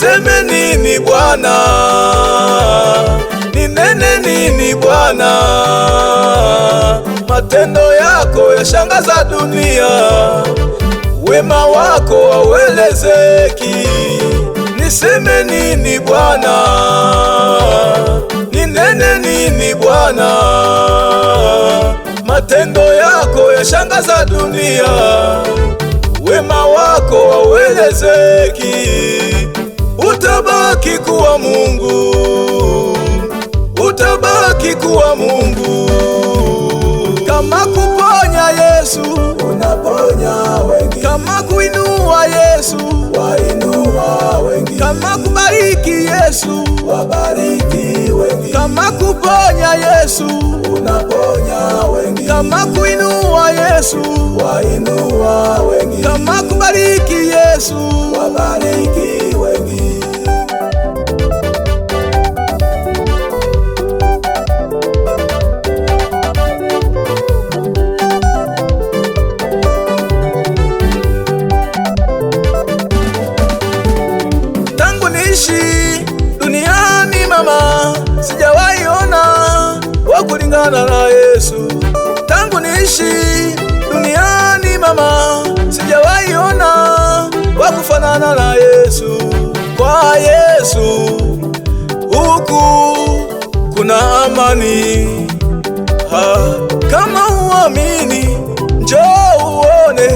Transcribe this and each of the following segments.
niseme nini Bwana? Ninene nini Bwana? Matendo yako yashangaza dunia, wema wako hauelezeki. Niseme nini Bwana? Ninene nini Bwana? Matendo yako yashangaza dunia, wema wako hauelezeki. Utabaki kuwa Mungu, utabaki kuwa Mungu. Kama kuponya Yesu, unaponya wengi. Kama kuinua Yesu, wainua wengi. Kama kubariki Yesu, wabariki wengi. Kama kuponya Yesu, unaponya wengi. Kama kuinua Yesu, wainua wengi. Kama kubariki Yesu, wabariki wengi. Duniani mama, sijawahi ona wa kulingana na Yesu. Tangu niishi duniani mama, sijawahi ona wa kufanana na Yesu. Kwa Yesu huku kuna amani. Kama uamini njoo uone,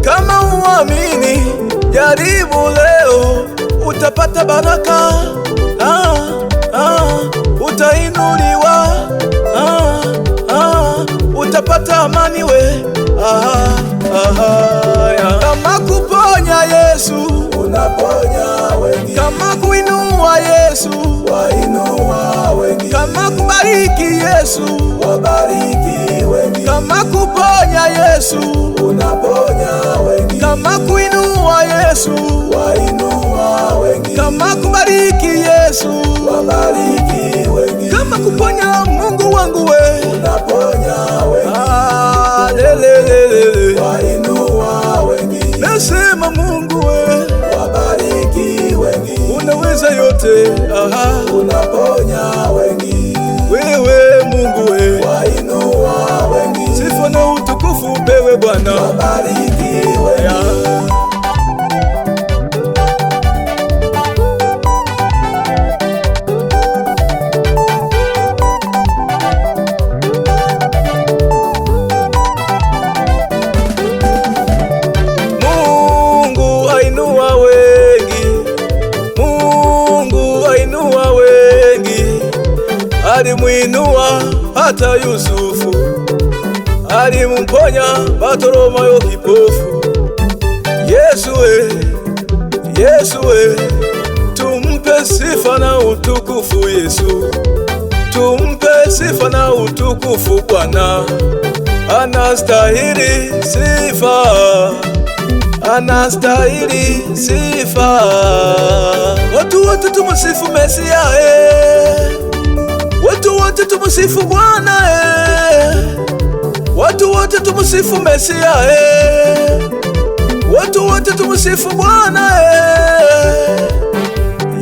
kama uamini jaribu leo, utapata baraka, utainuliwa, utapata amani we. Kama kuponya Yesu, unaponya wengi. Kama kuinua Yesu, wainua wengi. Kama kubariki Yesu, wabariki wengi. Kama kuponya Yesu, unaponya wengi. Kama kuinua Yesu, wainua wengi. Kama kubariki Yesu, wabariki wengi. Kama kuponya Mungu wangu we, unaponya wengi. Wainua wengi. Nasema Mungu we, wabariki wengi. Unaweza yote, unaponya wengi. Wewe Mungu we, wainua wengi. Sifa na utukufu bewe Bwana, wabariki wengi. Alimuinua hata Yusufu, alimumponya Bartholomayo kipofu. Yesu we, Yesu we, tumpe sifa na utukufu Yesu. Tumpe sifa na utukufu Bwana, anastahili sifa, anastahili sifa. Watu wote tumusifu Mesia watu wote tumusifu Bwana watu wote tumusifu Mesia watu wote tumusifu Bwana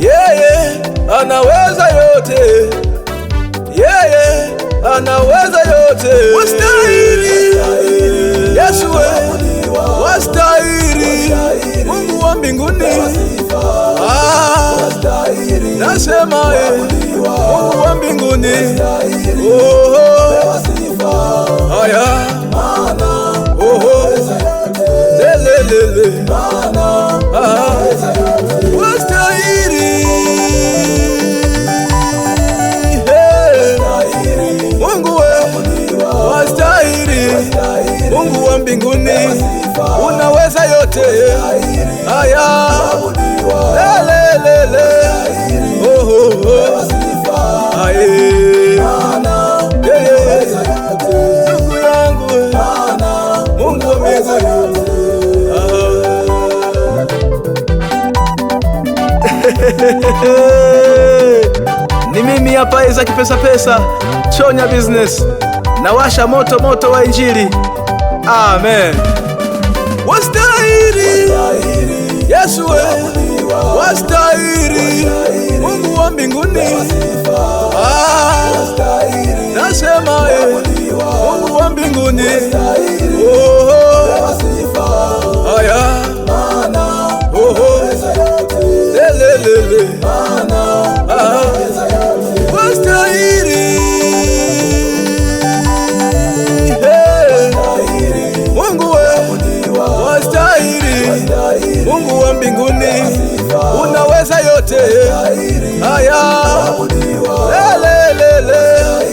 yeye anaweza yote, yeye anaweza yote. Wastahili Yesu we, wastahili Mungu wa mbinguni. Nasema Mungu wa mbinguni. Haya lelelele wastahili Mungu we, wastahili Mungu wa mbinguni. Unaweza yote. Haya lelelele ndugu yangu Mungu wa mbinguni. Ni mimi hapa Isaac Pesa Chonya Business, nawasha moto moto wa Injili. Amen. Wastahili Yesu we, wastahili mbinguni, nasema Mungu wa mbinguni, haya lelelele, wastahili Mungu we, wastahili Mungu wa mbinguni, unaweza yote, haya lelelele.